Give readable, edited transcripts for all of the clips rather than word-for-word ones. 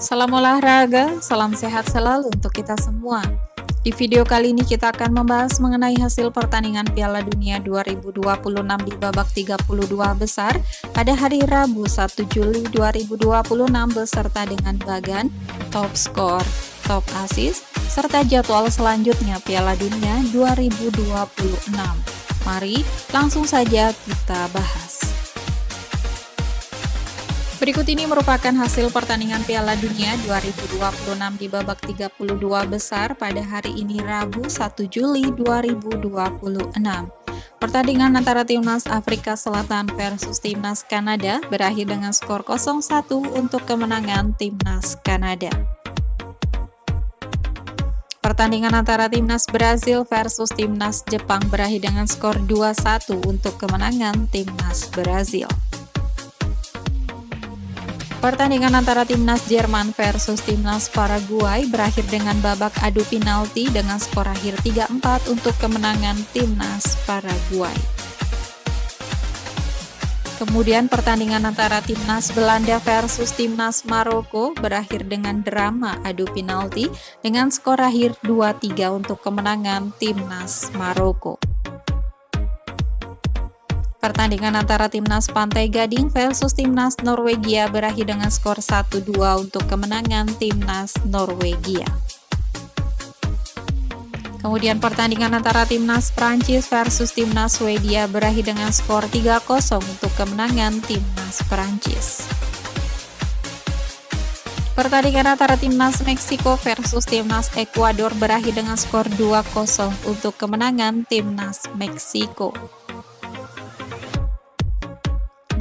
Salam olahraga, salam sehat selalu untuk kita semua. Di video kali ini kita akan membahas mengenai hasil pertandingan Piala Dunia 2026 di babak 32 besar pada hari Rabu 1 Juli 2026 beserta dengan bagan, top skor, top assist, serta jadwal selanjutnya Piala Dunia 2026. Mari langsung saja kita bahas. Berikut ini merupakan hasil pertandingan Piala Dunia 2026 di babak 32 besar pada hari ini Rabu 1 Juli 2026. Pertandingan antara Timnas Afrika Selatan versus Timnas Kanada berakhir dengan skor 0-1 untuk kemenangan Timnas Kanada. Pertandingan antara Timnas Brasil versus Timnas Jepang berakhir dengan skor 2-1 untuk kemenangan Timnas Brasil. Pertandingan antara Timnas Jerman versus Timnas Paraguay berakhir dengan babak adu penalti dengan skor akhir 3-4 untuk kemenangan Timnas Paraguay. Kemudian pertandingan antara Timnas Belanda versus Timnas Maroko berakhir dengan drama adu penalti dengan skor akhir 2-3 untuk kemenangan Timnas Maroko. Pertandingan antara Timnas Pantai Gading versus Timnas Norwegia berakhir dengan skor 1-2 untuk kemenangan Timnas Norwegia. Kemudian pertandingan antara Timnas Prancis versus Timnas Swedia berakhir dengan skor 3-0 untuk kemenangan Timnas Prancis. Pertandingan antara Timnas Meksiko versus Timnas Ekuador berakhir dengan skor 2-0 untuk kemenangan Timnas Meksiko.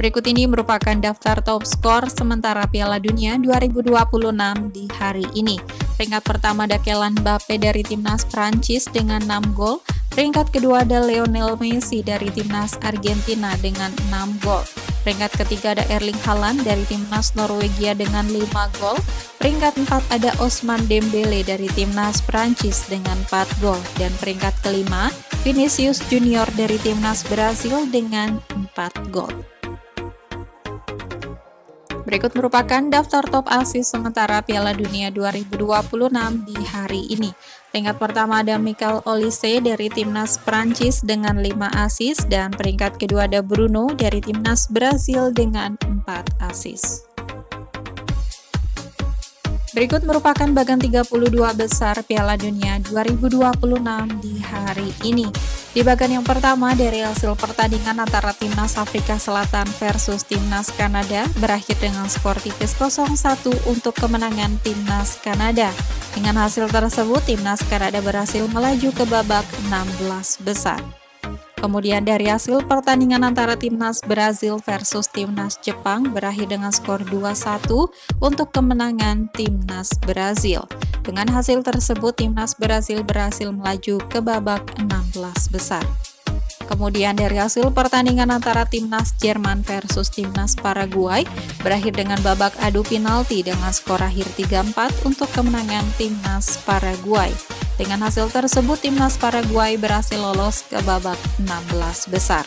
Berikut ini merupakan daftar top skor sementara Piala Dunia 2026 di hari ini. Peringkat pertama ada Kylian Mbappe dari Timnas Prancis dengan 6 gol. Peringkat kedua ada Lionel Messi dari Timnas Argentina dengan 6 gol. Peringkat ketiga ada Erling Haaland dari Timnas Norwegia dengan 5 gol. Peringkat 4 ada Ousmane Dembele dari Timnas Prancis dengan 4 gol. Dan peringkat kelima, Vinicius Junior dari Timnas Brasil dengan 4 gol. Berikut merupakan daftar top assist sementara Piala Dunia 2026 di hari ini. Peringkat pertama ada Michael Olise dari Timnas Prancis dengan 5 assist dan peringkat kedua ada Bruno dari Timnas Brasil dengan 4 assist. Berikut merupakan bagan 32 besar Piala Dunia 2026 di hari ini. Di bagan yang pertama dari hasil pertandingan antara Timnas Afrika Selatan versus Timnas Kanada berakhir dengan skor tipis 0-1 untuk kemenangan Timnas Kanada. Dengan hasil tersebut, Timnas Kanada berhasil melaju ke babak 16 besar. Kemudian dari hasil pertandingan antara Timnas Brasil versus Timnas Jepang berakhir dengan skor 2-1 untuk kemenangan Timnas Brasil. Dengan hasil tersebut, Timnas Brasil berhasil melaju ke babak 16 besar. Kemudian dari hasil pertandingan antara Timnas Jerman versus Timnas Paraguay berakhir dengan babak adu penalti dengan skor akhir 3-4 untuk kemenangan Timnas Paraguay. Dengan hasil tersebut, Timnas Paraguay berhasil lolos ke babak 16 besar.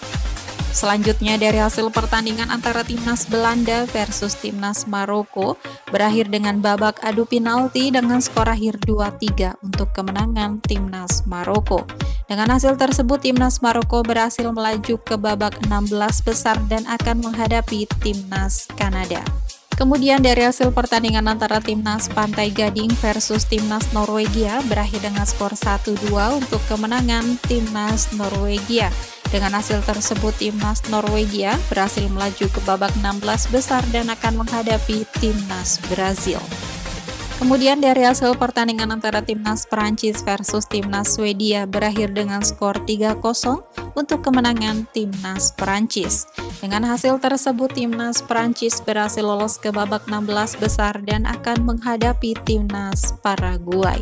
Selanjutnya dari hasil pertandingan antara Timnas Belanda versus Timnas Maroko berakhir dengan babak adu penalti dengan skor akhir 2-3 untuk kemenangan Timnas Maroko. Dengan hasil tersebut, Timnas Maroko berhasil melaju ke babak 16 besar dan akan menghadapi Timnas Kanada. Kemudian dari hasil pertandingan antara Timnas Pantai Gading versus Timnas Norwegia berakhir dengan skor 1-2 untuk kemenangan Timnas Norwegia. Dengan hasil tersebut, Timnas Norwegia berhasil melaju ke babak 16 besar dan akan menghadapi Timnas Brasil. Kemudian dari hasil pertandingan antara Timnas Prancis versus Timnas Swedia berakhir dengan skor 3-0 untuk kemenangan Timnas Prancis. Dengan hasil tersebut, Timnas Prancis berhasil lolos ke babak 16 besar dan akan menghadapi Timnas Paraguay.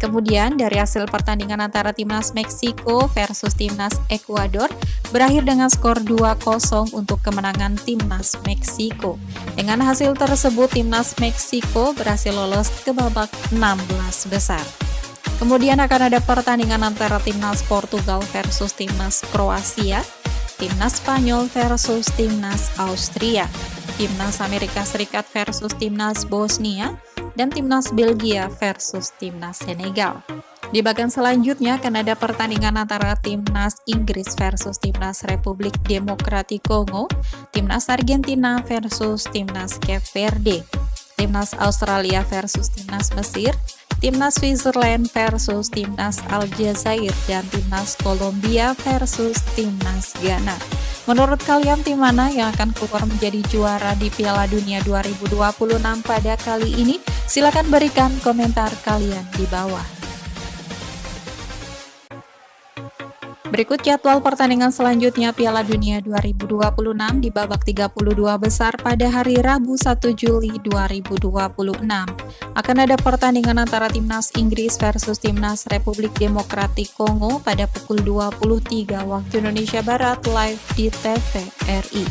Kemudian dari hasil pertandingan antara Timnas Meksiko versus Timnas Ekuador berakhir dengan skor 2-0 untuk kemenangan Timnas Meksiko. Dengan hasil tersebut, Timnas Meksiko berhasil lolos ke babak 16 besar. Kemudian akan ada pertandingan antara Timnas Portugal versus Timnas Kroasia, Timnas Spanyol versus Timnas Austria. Di Timnas Amerika Serikat versus Timnas Bosnia, dan Timnas Belgia versus Timnas Senegal. Di bagian selanjutnya akan ada pertandingan antara Timnas Inggris versus Timnas Republik Demokratik Kongo, Timnas Argentina versus Timnas Cape Verde, Timnas Australia versus Timnas Mesir, Timnas Switzerland versus Timnas Aljazair, dan Timnas Kolombia versus Timnas Ghana. Menurut kalian tim mana yang akan keluar menjadi juara di Piala Dunia 2026 pada kali ini? Silakan berikan komentar kalian di bawah. Berikut jadwal pertandingan selanjutnya Piala Dunia 2026 di babak 32 besar pada hari Rabu 1 Juli 2026. Akan ada pertandingan antara Timnas Inggris versus Timnas Republik Demokratik Kongo pada pukul 23 waktu Indonesia Barat live di TVRI.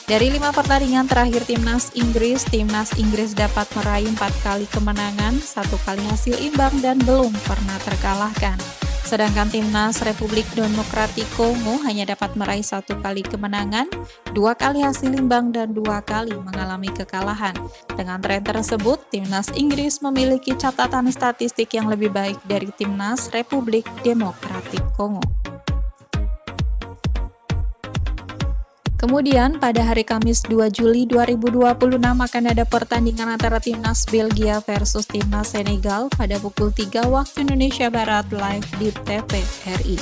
Dari 5 pertandingan terakhir Timnas Inggris dapat meraih 4 kali kemenangan, 1 kali hasil imbang, dan belum pernah terkalahkan. Sedangkan Timnas Republik Demokratik Kongo hanya dapat meraih 1 kali kemenangan, 2 kali hasil imbang, dan 2 kali mengalami kekalahan. Dengan tren tersebut, Timnas Inggris memiliki catatan statistik yang lebih baik dari Timnas Republik Demokratik Kongo. Kemudian pada hari Kamis 2 Juli 2026 akan ada pertandingan antara Timnas Belgia versus Timnas Senegal pada pukul 3 waktu Indonesia Barat live di TVRI.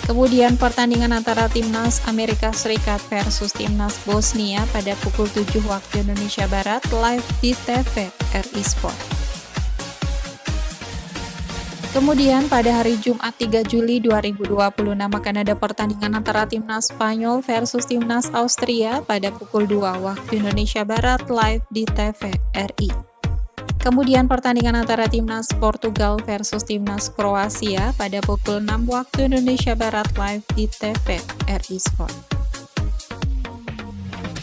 Kemudian pertandingan antara Timnas Amerika Serikat versus Timnas Bosnia pada pukul 7 waktu Indonesia Barat live di TVRI Sport. Kemudian pada hari Jumat 3 Juli 2026 akan ada pertandingan antara Timnas Spanyol versus Timnas Austria pada pukul 2 waktu Indonesia Barat live di TVRI. Kemudian pertandingan antara Timnas Portugal versus Timnas Kroasia pada pukul 6 waktu Indonesia Barat live di TVRI Sport.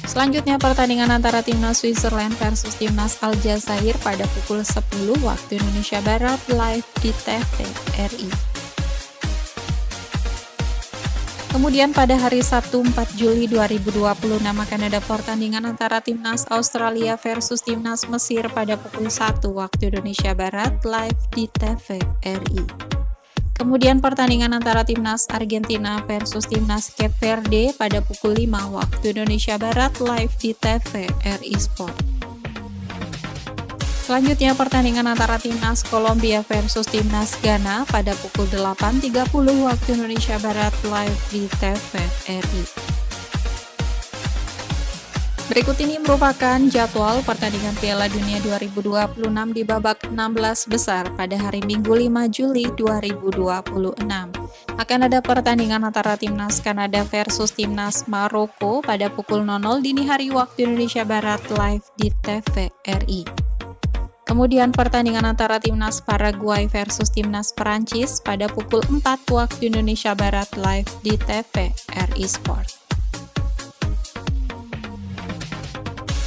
Selanjutnya pertandingan antara Timnas Switzerland versus Timnas Aljazair pada pukul 10 waktu Indonesia Barat live di TVRI. Kemudian pada hari Sabtu 4 Juli 2026 akan ada pertandingan antara Timnas Australia versus Timnas Mesir pada pukul 1 waktu Indonesia Barat live di TVRI. Kemudian pertandingan antara Timnas Argentina versus Timnas Cape Verde pada pukul 5 waktu Indonesia Barat live di TVRI Sport. Selanjutnya pertandingan antara Timnas Kolombia versus Timnas Ghana pada pukul 8.30 waktu Indonesia Barat live di TVRI. Berikut ini merupakan jadwal pertandingan Piala Dunia 2026 di babak 16 besar pada hari Minggu 5 Juli 2026. Akan ada pertandingan antara Timnas Kanada versus Timnas Maroko pada pukul 00 dini hari waktu Indonesia Barat live di TVRI. Kemudian pertandingan antara Timnas Paraguay versus Timnas Perancis pada pukul 4 waktu Indonesia Barat live di TVRI Sport.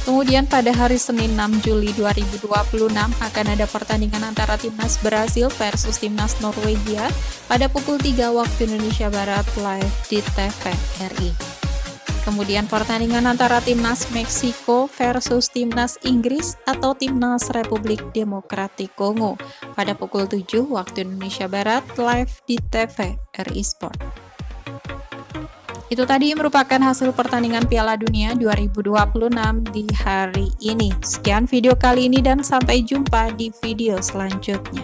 Kemudian pada hari Senin 6 Juli 2026 akan ada pertandingan antara Timnas Brasil versus Timnas Norwegia pada pukul 3 waktu Indonesia Barat live di TVRI. Kemudian pertandingan antara Timnas Meksiko versus Timnas Inggris atau Timnas Republik Demokratik Kongo pada pukul 7 waktu Indonesia Barat live di TVRI Sport. Itu tadi merupakan hasil pertandingan Piala Dunia 2026 di hari ini. Sekian video kali ini dan sampai jumpa di video selanjutnya.